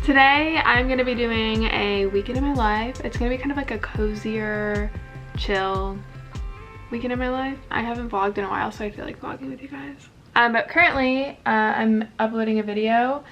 Today I'm gonna be doing a weekend in my life. It's gonna be kind of like a cozier, chill weekend in my life. I haven't vlogged in a while, so I feel like vlogging with you guys. But currently I'm uploading a video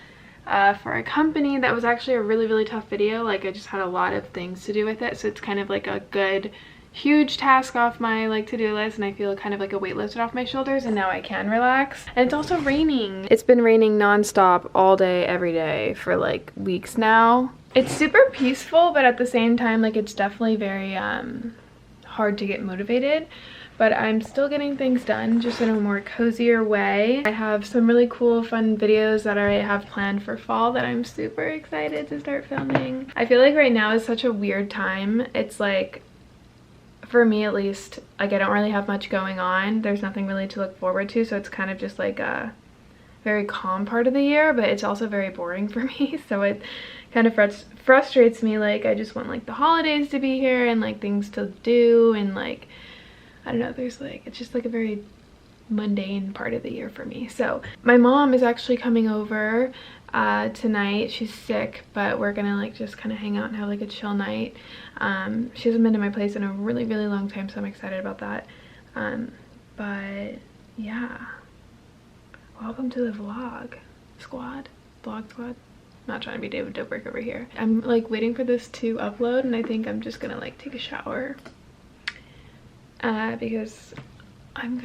for a company that was actually a really tough video. Like, I just had a lot of things to do with it, so it's kind of like a good huge task off my like to-do list, and I feel kind of like a weight lifted off my shoulders, and now I can relax. And it's also raining. It's been raining non-stop all day every day for like weeks now. It's super peaceful, but at the same time, like, it's definitely very hard to get motivated, but I'm still getting things done just in a more cozier way. I have some really cool fun videos that I have planned for fall that I'm super excited to start filming. I feel like right now is such a weird time. It's like, for me at least, like, I don't really have much going on. There's nothing really to look forward to, so it's kind of just like a very calm part of the year, but it's also very boring for me, so it kind of frustrates me. Like, I just want like the holidays to be here and like things to do, and like, I don't know, there's like, it's just like a very mundane part of the year for me. So my mom is actually coming over tonight. She's sick, but we're gonna like just kind of hang out and have like a chill night. She hasn't been to my place in a really long time, so I'm excited about that. But yeah, welcome to the vlog squad. Not trying to be David Dobrik over here. I'm like waiting for this to upload, and I think I'm just gonna like take a shower because I'm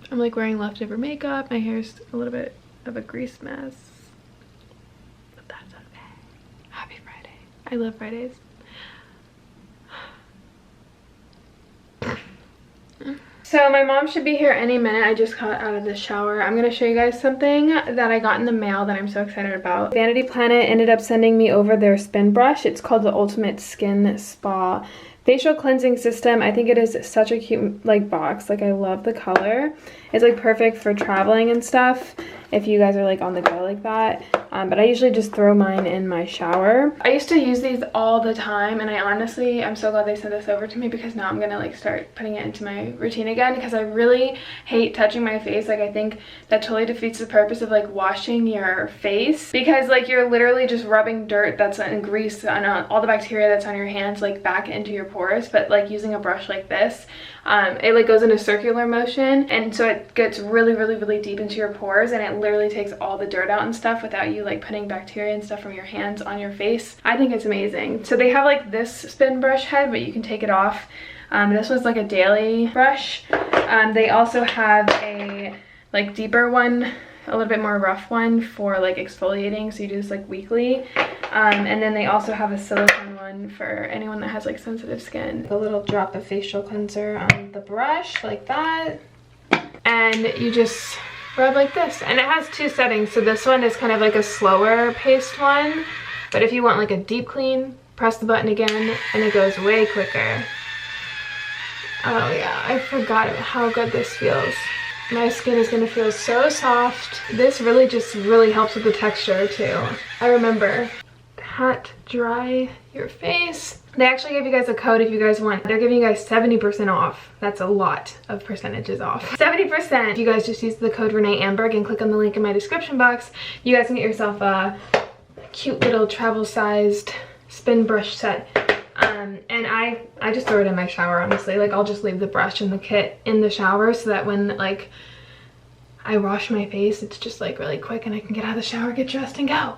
like wearing leftover makeup. My hair's a little bit of a grease mess, but that's okay. Happy Friday. I love Fridays. So my mom should be here any minute. I just got out of the shower. I'm gonna show you guys something that I got in the mail that I'm so excited about. Vanity Planet ended up sending me over their spin brush. It's called the Ultimate Skin Spa Facial Cleansing System. I think it is such a cute like box. Like, I love the color. It's like perfect for traveling and stuff if you guys are like on the go like that. But I usually just throw mine in my shower. I used to use these all the time, and I'm so glad they sent this over to me, because now I'm gonna like start putting it into my routine again, because I really hate touching my face. Like, I think that totally defeats the purpose of like washing your face, because like you're literally just rubbing dirt that's in grease and all the bacteria that's on your hands like back into your pores. But like using a brush like this, it like goes in a circular motion, and so it gets really deep into your pores, and it literally takes all the dirt out and stuff without you like putting bacteria and stuff from your hands on your face. I think it's amazing. So they have like this spin brush head, but you can take it off. This was like a daily brush. They also have a like deeper one, a little bit more rough one for like exfoliating, so you do this like weekly. And then they also have a silicone one for anyone that has like sensitive skin. A little drop of facial cleanser on the brush like that, and you just rub like this. And it has two settings, so this one is kind of like a slower paced one, but if you want like a deep clean, press the button again and it goes way quicker. Oh yeah, I forgot how good this feels. My skin is gonna feel so soft. This really helps with the texture too. I remember pat dry your face. They actually give you guys a code if you guys want. They're giving you guys 70% off. That's a lot of percentages off. 70%. If you guys just use the code Renee Amberg and click on the link in my description box, you guys can get yourself a cute little travel sized spin brush set. And I just throw it in my shower, honestly. Like, I'll just leave the brush and the kit in the shower, so that when like I wash my face, it's just like really quick, and I can get out of the shower, get dressed, and go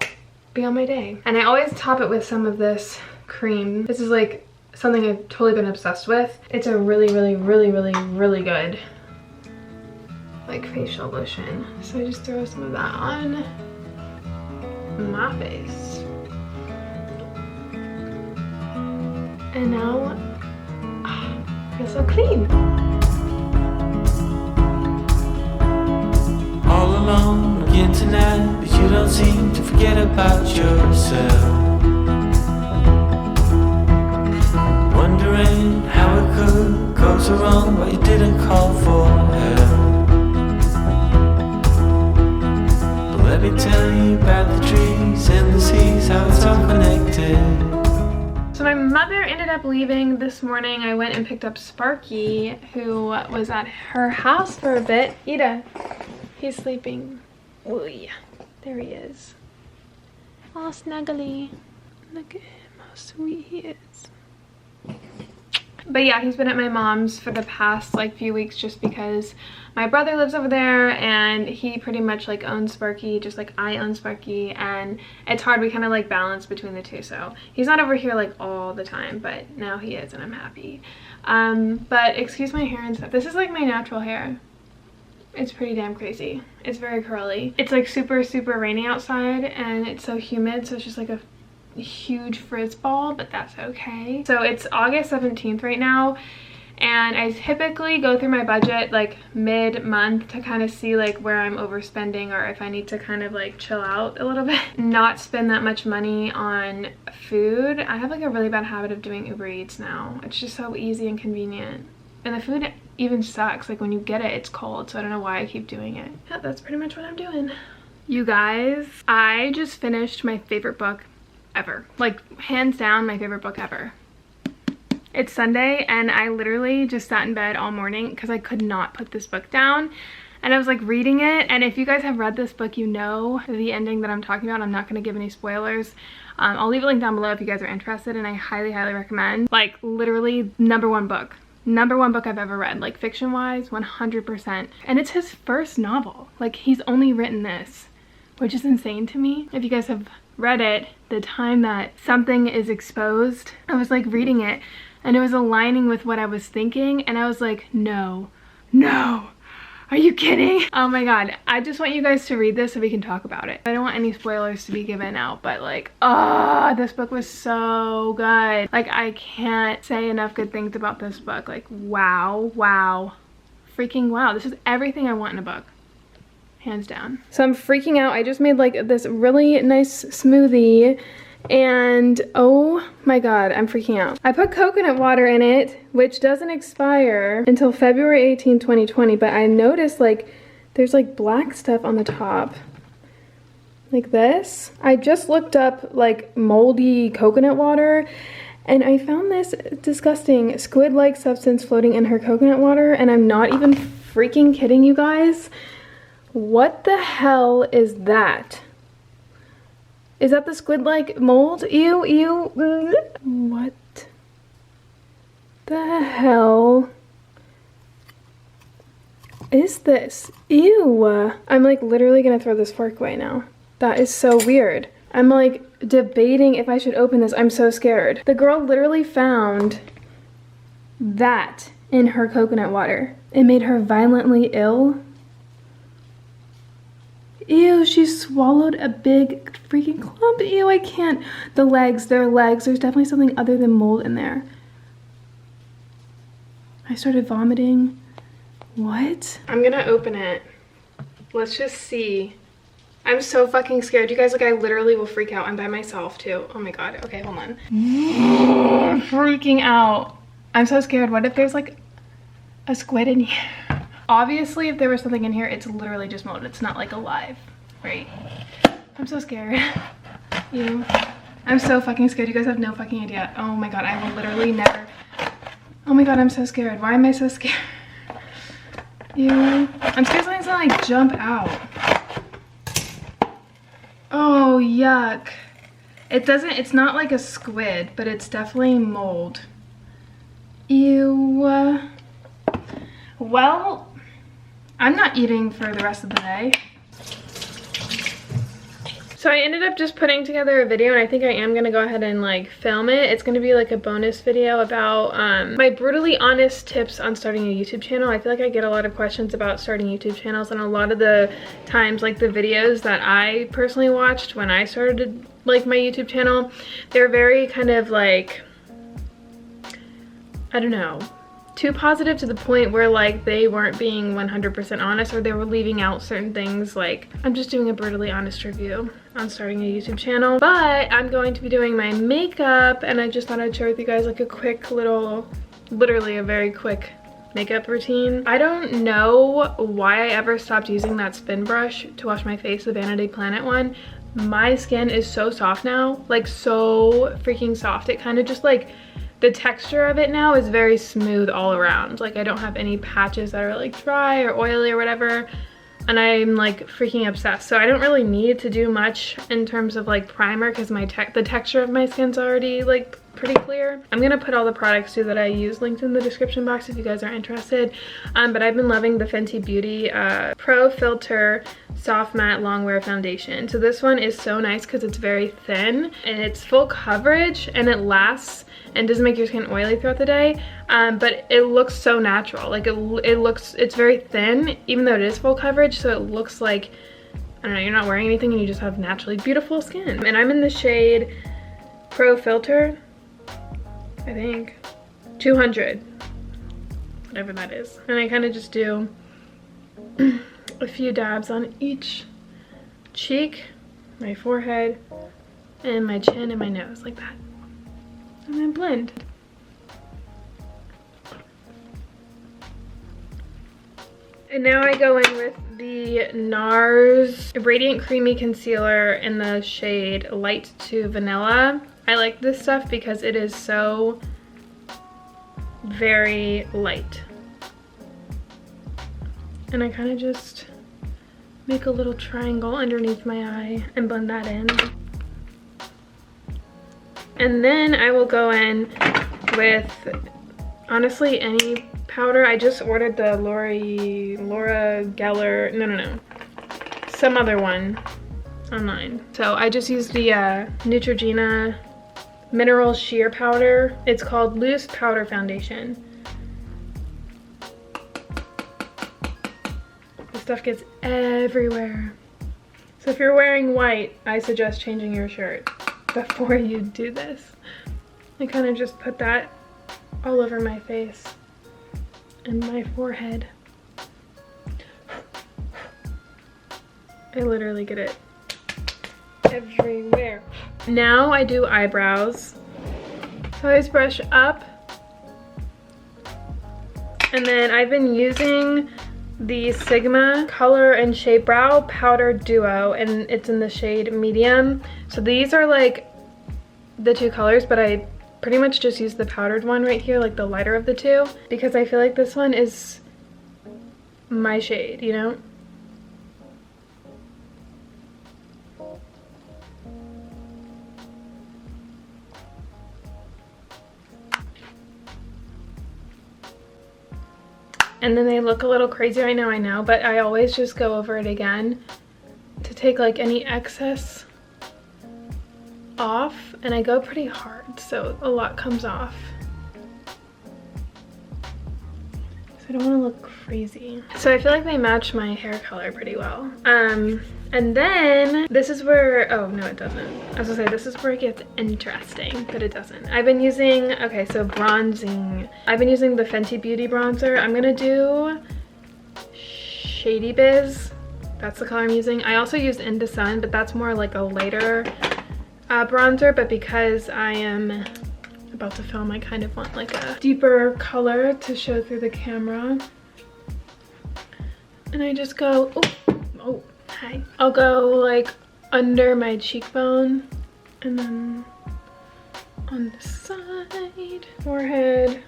be on my day. And I always top it with some of this cream. This is like something I've totally been obsessed with. It's a really good like facial lotion. So I just throw some of that on my face. And now I feel so clean. All alone again tonight, but you don't seem to forget about yourself. Wondering how it could go so wrong, but you didn't call for help. But let me tell you about the trees and the seas, how it's all connected. So my mother ended up leaving this morning. I went and picked up Sparky, who was at her house for a bit. Ida, he's sleeping. Oh yeah, there he is. All snuggly. Look at him, how sweet he is. But yeah, he's been at my mom's for the past like few weeks just because my brother lives over there and he pretty much like owns Sparky just like I own Sparky, and it's hard. We kind of like balance between the two, so he's not over here like all the time, but now he is and I'm happy. But excuse my hair and stuff. This is like my natural hair. It's pretty damn crazy. It's very curly. It's like super rainy outside and it's so humid, so it's just like a huge frizz ball, but that's okay. So it's August 17th right now, and I typically go through my budget like mid-month to kind of see like where I'm overspending or if I need to kind of like chill out a little bit, not spend that much money on food. I have like a really bad habit of doing Uber Eats now. It's just so easy and convenient, and the food even sucks. Like when you get it, it's cold, so I don't know why I keep doing it. Yeah, that's pretty much what I'm doing. You guys, I just finished my favorite book ever. Like hands down my favorite book ever. It's Sunday and I literally just sat in bed all morning because I could not put this book down, and I was like reading it, and if you guys have read this book, you know the ending that I'm talking about. I'm not going to give any spoilers. I'll leave a link down below if you guys are interested, and I highly recommend. Like literally number one book I've ever read, like fiction wise, 100%. And it's his first novel. Like he's only written this, which is insane to me. If you guys have read it, the time that something is exposed, I was like reading it and it was aligning with what I was thinking, and I was like, no, are you kidding? Oh my god, I just want you guys to read this so we can talk about it. I don't want any spoilers to be given out, but like, this book was so good. Like I can't say enough good things about this book. Like wow, freaking wow. This is everything I want in a book. Hands down. So I'm freaking out. I just made like this really nice smoothie, and oh my god, I'm freaking out. I put coconut water in it, which doesn't expire until February 18, 2020, but I noticed like there's like black stuff on the top. Like this. I just looked up like moldy coconut water, and I found this disgusting squid-like substance floating in her coconut water, and I'm not even freaking kidding you guys. What the hell is that? Is that the squid-like mold? Ew. What the hell is this? Ew. I'm like literally gonna throw this fork away now. That is so weird. I'm like debating if I should open this. I'm so scared. The girl literally found that in her coconut water. It made her violently ill. Ew, she swallowed a big freaking clump. Ew, I can't. The legs, their legs. There's definitely something other than mold in there. I started vomiting. What? I'm gonna open it. Let's just see. I'm so fucking scared. You guys, like I literally will freak out. I'm by myself too. Oh my god. Okay, hold on. I'm freaking out. I'm so scared. What if there's like a squid in here? Obviously, if there was something in here, it's literally just mold. It's not like alive, right? I'm so scared. Ew. I'm so fucking scared. You guys have no fucking idea. Oh my god, I will literally never. Oh my god, I'm so scared. Why am I so scared? Ew. I'm scared something's gonna like jump out. Oh, yuck. It's not like a squid, but it's definitely mold. Ew. Well, I'm not eating for the rest of the day. So I ended up just putting together a video, and I think I am gonna go ahead and like film it. It's gonna be like a bonus video about my brutally honest tips on starting a YouTube channel. I feel like I get a lot of questions about starting YouTube channels, and a lot of the times like the videos that I personally watched when I started like my YouTube channel, they're very kind of like, I don't know, too positive to the point where like they weren't being 100% honest, or they were leaving out certain things. Like I'm just doing a brutally honest review on starting a YouTube channel, but I'm going to be doing my makeup, and I just thought I'd share with you guys like a quick little, literally a very quick makeup routine. I don't know why I ever stopped using that spin brush to wash my face, the Vanity Planet one. My skin is so soft now, like so freaking soft. It kind of just like, the texture of it now is very smooth all around. Like I don't have any patches that are like dry or oily or whatever. and I'm like freaking obsessed. So I don't really need to do much in terms of like primer because the texture of my skin's already like pretty clear. I'm gonna put all the products too that I use linked in the description box if you guys are interested. But I've been loving the Fenty Beauty Pro Filter Soft Matte Longwear Foundation. So this one is so nice because it's very thin and it's full coverage and it lasts and doesn't make your skin oily throughout the day. But it looks so natural. Like it's very thin even though it is full coverage, so it looks like, I don't know, you're not wearing anything and you just have naturally beautiful skin. And I'm in the shade Pro Filter, I think 200, whatever that is. And I kind of just do a few dabs on each cheek, my forehead, and my chin and my nose, like that. And then blend. And now I go in with the NARS Radiant Creamy Concealer in the shade Light to Vanilla. I like this stuff because it is so very light. And I kind of just make a little triangle underneath my eye and blend that in. And then I will go in with, honestly, any powder. I just ordered the Laura Geller, no, some other one online. So I just used the Neutrogena Mineral Sheer Powder. It's called Loose Powder Foundation. This stuff gets everywhere. So if you're wearing white, I suggest changing your shirt before you do this. I kind of just put that all over my face and my forehead. I literally get it everywhere. Now I do eyebrows. So I just brush up, and then I've been using the Sigma Color and Shape Brow Powder Duo, and it's in the shade Medium. So these are like the two colors, but I pretty much just use the powdered one right here, like the lighter of the two, because I feel like this one is my shade, you know? And then they look a little crazy right now, I know, but I always just go over it again to take like any excess off, and I go pretty hard, so a lot comes off. So I don't want to look crazy. So I feel like they match my hair color pretty well. And then this is where, oh no it doesn't. I was gonna say this is where it gets interesting, but it doesn't. I've been using, okay, so bronzing. I've been using the Fenty Beauty bronzer. I'm gonna do Shady Biz. That's the color I'm using. I also used Into Sun, but that's more like a lighter bronzer, but because I am about to film, I kind of want like a deeper color to show through the camera. And I just go, oh, hi. I'll go like under my cheekbone, and then on the side, forehead.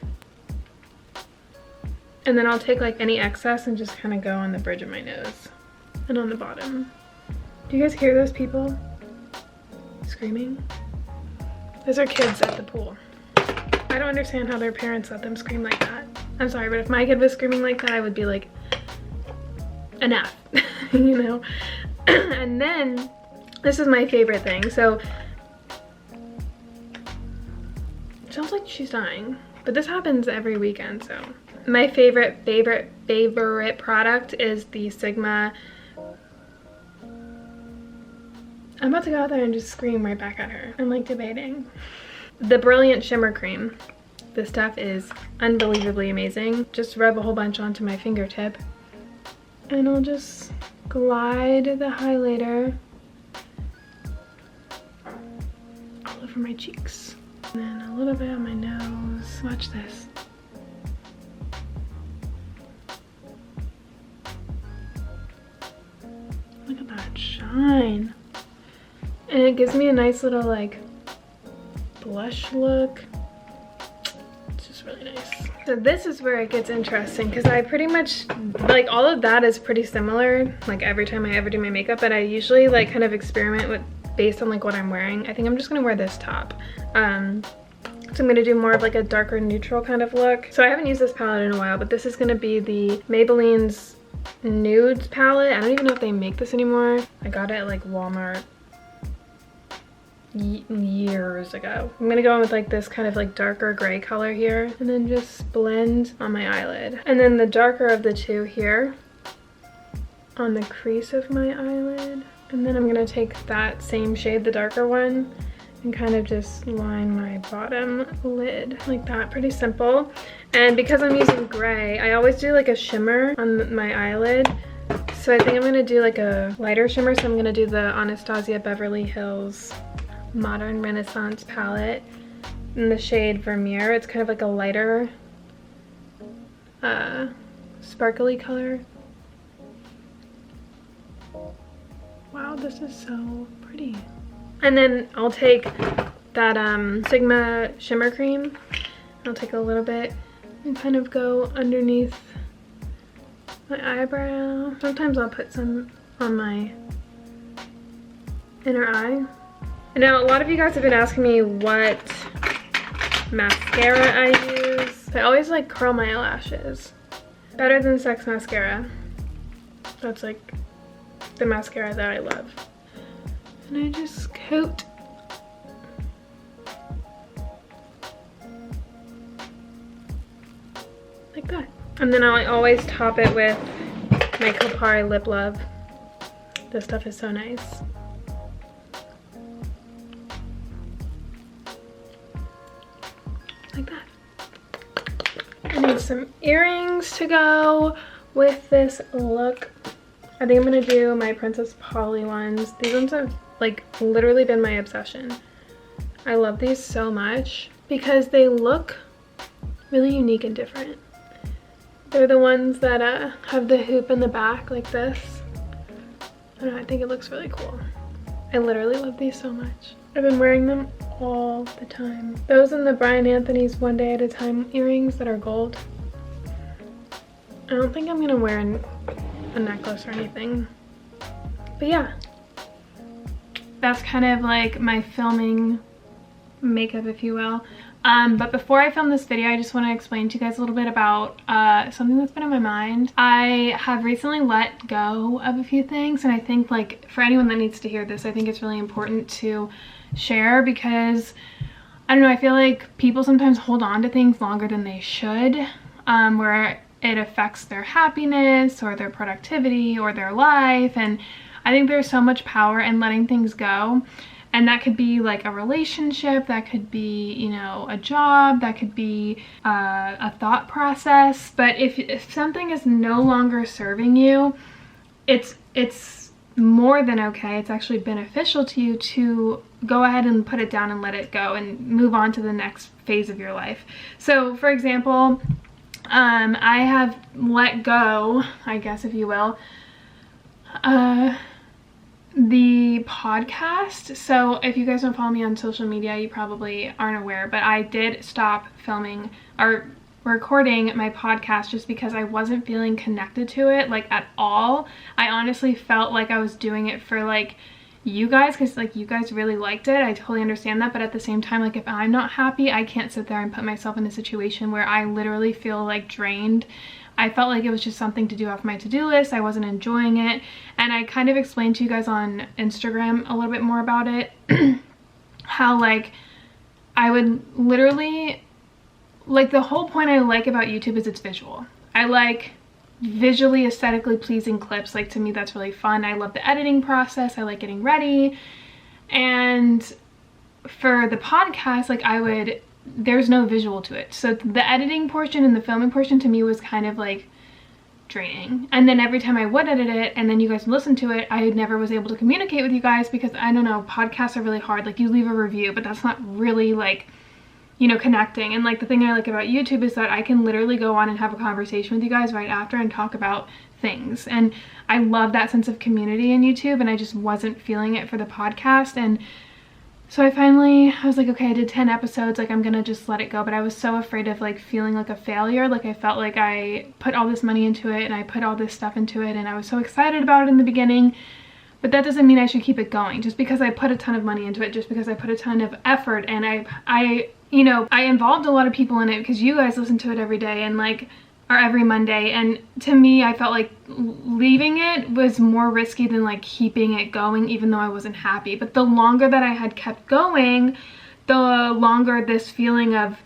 And then I'll take like any excess and just kind of go on the bridge of my nose and on the bottom. Do you guys hear those people screaming? Those are kids at the pool. I don't understand how their parents let them scream like that. I'm sorry, but if my kid was screaming like that, I would be like, enough, you know? And then, this is my favorite thing. So, it sounds like she's dying, but this happens every weekend, so. My favorite product is the Sigma. I'm about to go out there and just scream right back at her. I'm like debating. The Brilliant Shimmer Cream. This stuff is unbelievably amazing. Just rub a whole bunch onto my fingertip, and I'll just glide the highlighter all over my cheeks. And then a little bit on my nose. Watch this. Look at that shine. And it gives me a nice little like blush look. It's just really nice. So this is where it gets interesting because I pretty much, like all of that is pretty similar, like every time I ever do my makeup, but I usually like kind of experiment with based on like what I'm wearing. I think I'm just gonna wear this top. So I'm gonna do more of like a darker neutral kind of look. So I haven't used this palette in a while, but this is gonna be the Maybelline's Nudes palette. I don't even know if they make this anymore. I got it at like Walmart years ago. I'm gonna go in with like this kind of like darker gray color here and then just blend on my eyelid. And then the darker of the two here on the crease of my eyelid. And then I'm gonna take that same shade, the darker one, and kind of just line my bottom lid like that. Pretty simple. And because I'm using gray, I always do like a shimmer on my eyelid. So I think I'm gonna do like a lighter shimmer. So I'm gonna do the Anastasia Beverly Hills Modern Renaissance palette in the shade Vermeer. It's kind of like a lighter sparkly color. Wow, this is so pretty. And then I'll take that Sigma shimmer cream. I'll take a little bit and kind of go underneath my eyebrow. Sometimes I'll put some on my inner eye. And now a lot of you guys have been asking me what mascara I use. I always like curl my eyelashes. Better Than Sex mascara. That's like the mascara that I love. And I just coat like that. And then I always top it with my Kopari Lip Love. This stuff is so nice. Like that. I need some earrings to go with this look. I think I'm gonna do my Princess Polly ones. These ones have like literally been my obsession. I love these so much because they look really unique and different. They're the ones that have the hoop in the back like this. I don't know, I think it looks really cool. I literally love these so much. I've been wearing them all the time. Those and the Brian Anthony's One Day at a Time earrings that are gold. I don't think I'm gonna wear a necklace or anything. But yeah, that's kind of like my filming makeup, if you will. But before I film this video, I just want to explain to you guys a little bit about something that's been on my mind. I have recently let go of a few things, and I think like for anyone that needs to hear this, I think it's really important to share because I don't know, I feel like people sometimes hold on to things longer than they should, where it affects their happiness or their productivity or their life. And I think there's so much power in letting things go. And that could be like a relationship, that could be, you know, a job, that could be a thought process. But if something is no longer serving you, it's more than okay. It's actually beneficial to you to go ahead and put it down and let it go and move on to the next phase of your life. So for example, I have let go, I guess if you will, the podcast. So if you guys don't follow me on social media, you probably aren't aware, but I did stop filming or recording my podcast just because I wasn't feeling connected to it like at all. I honestly felt like I was doing it for like you guys because like you guys really liked it. I totally understand that, but at the same time, like if I'm not happy, I can't sit there and put myself in a situation where I literally feel like drained. I felt like it was just something to do off my to-do list. I wasn't enjoying it. And I kind of explained to you guys on Instagram a little bit more about it. How like I would literally, like the whole point I like about YouTube is it's visual. I like visually aesthetically pleasing clips. Like to me that's really fun. I love the editing process. I like getting ready. And for the podcast, like there's no visual to it. So the editing portion and the filming portion to me was kind of like draining. And then every time I would edit it and then you guys listen to it, I never was able to communicate with you guys because I don't know, podcasts are really hard. Like you leave a review, but that's not really like, you know, connecting. And like the thing I like about YouTube is that I can literally go on and have a conversation with you guys right after and talk about things. And I love that sense of community in YouTube, and I just wasn't feeling it for the podcast. And So I was like, okay, I did 10 episodes, like I'm gonna just let it go. But I was so afraid of like feeling like a failure. Like I felt like I put all this money into it and I put all this stuff into it and I was so excited about it in the beginning. But that doesn't mean I should keep it going just because I put a ton of money into it, just because I put a ton of effort, and I you know, I involved a lot of people in it because you guys listen to it every day and like, or every Monday, and to me I felt like leaving it was more risky than like keeping it going, even though I wasn't happy. But the longer that I had kept going, the longer this feeling of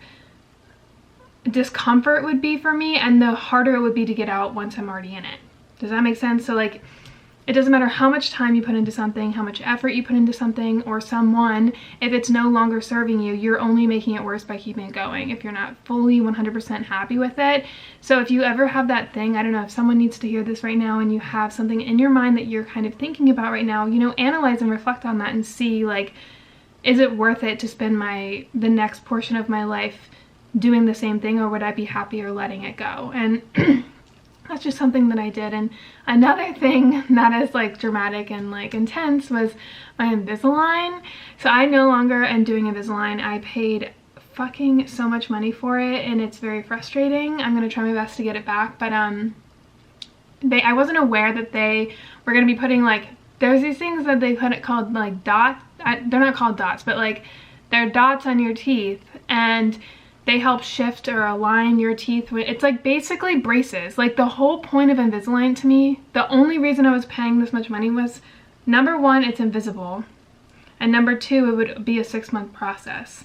discomfort would be for me, and the harder it would be to get out once I'm already in it. Does that make sense? So like, it doesn't matter how much time you put into something, how much effort you put into something or someone, if it's no longer serving you, you're only making it worse by keeping it going if you're not fully 100% happy with it. So if you ever have that thing, I don't know if someone needs to hear this right now, and you have something in your mind that you're kind of thinking about right now, you know, analyze and reflect on that and see like, is it worth it to spend the next portion of my life doing the same thing, or would I be happier letting it go? And that's just something that I did. And another thing that is like dramatic and like intense was my Invisalign. So I no longer am doing Invisalign. I paid fucking so much money for it and it's very frustrating. I'm gonna try my best to get it back, but I wasn't aware that they were gonna be putting like, there's these things that they put it called like dots. They're not called dots, but like they're dots on your teeth, and they help shift or align your teeth. It's like basically braces. Like the whole point of Invisalign to me, the only reason I was paying this much money was, number one, it's invisible, and number two, it would be a 6-month process.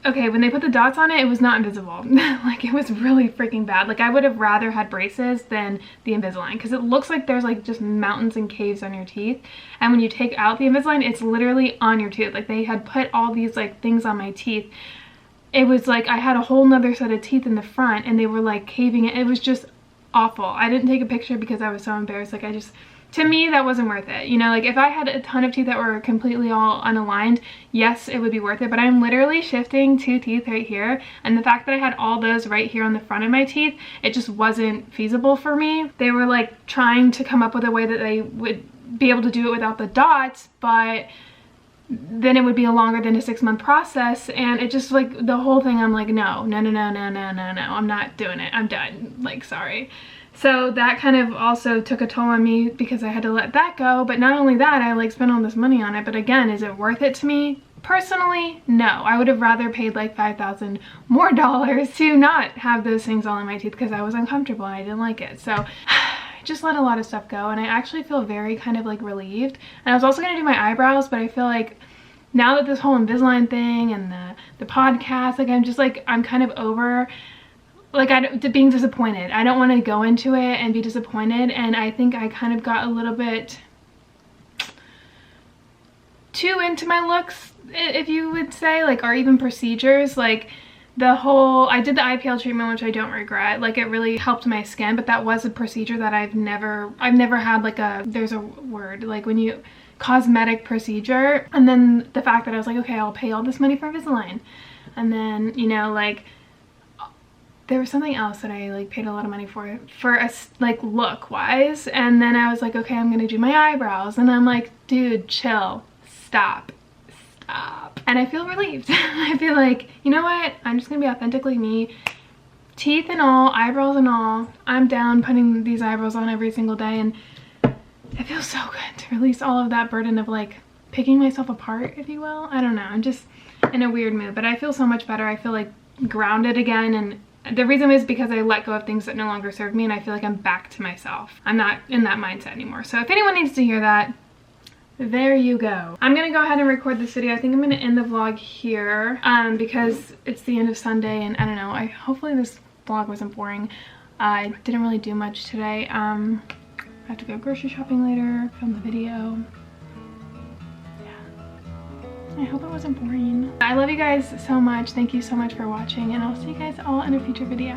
Okay, when they put the dots on it, it was not invisible. Like it was really freaking bad. Like I would have rather had braces than the Invisalign, because it looks like there's like just mountains and caves on your teeth, and when you take out the Invisalign, it's literally on your tooth. Like they had put all these like things on my teeth. It was like I had a whole nother set of teeth in the front and they were like caving it. It was just awful. I didn't take a picture because I was so embarrassed. Like to me, that wasn't worth it. You know, like if I had a ton of teeth that were completely all unaligned, yes, it would be worth it. But I'm literally shifting 2 teeth right here. And the fact that I had all those right here on the front of my teeth, it just wasn't feasible for me. They were like trying to come up with a way that they would be able to do it without the dots, but then it would be a longer than a 6-month process, and it just like the whole thing, I'm like, no, I'm not doing it. I'm done. Like, sorry. So that kind of also took a toll on me because I had to let that go. But not only that, I like spent all this money on it. But again, is it worth it to me? Personally, no. I would have rather paid like $5,000 more to not have those things all in my teeth because I was uncomfortable and I didn't like it. So just let a lot of stuff go, and I actually feel very kind of like relieved. And I was also gonna do my eyebrows, but I feel like now that this whole Invisalign thing and the podcast, like I'm just like, I'm kind of over like being disappointed. I don't want to go into it and be disappointed, and I think I kind of got a little bit too into my looks, if you would say, like, or even procedures. Like I did the IPL treatment, which I don't regret. Like it really helped my skin, but that was a procedure that I've never had like there's a word, like when you, cosmetic procedure. And then the fact that I was like, okay, I'll pay all this money for Invisalign. And then, you know, like there was something else that I like paid a lot of money for a, like look wise. And then I was like, okay, I'm gonna do my eyebrows. And I'm like, dude, chill, stop. And I feel relieved. I feel like, you know what? I'm just gonna be authentically me. Teeth and all, eyebrows and all. I'm down putting these eyebrows on every single day, and it feels so good to release all of that burden of like picking myself apart, if you will. I don't know. I'm just in a weird mood, but I feel so much better. I feel like grounded again, and the reason is because I let go of things that no longer serve me, and I feel like I'm back to myself. I'm not in that mindset anymore. So if anyone needs to hear that, there you go. I'm gonna go ahead and record this video. I think I'm gonna end the vlog here because it's the end of Sunday, and I don't know, hopefully this vlog wasn't boring. I didn't really do much today. I have to go grocery shopping later, film the video. Yeah, I hope it wasn't boring. I love you guys so much. Thank you so much for watching, and I'll see you guys all in a future video.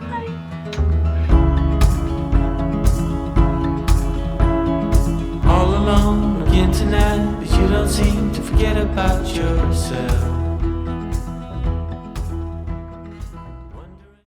Bye. All alone again tonight, but you don't seem to forget about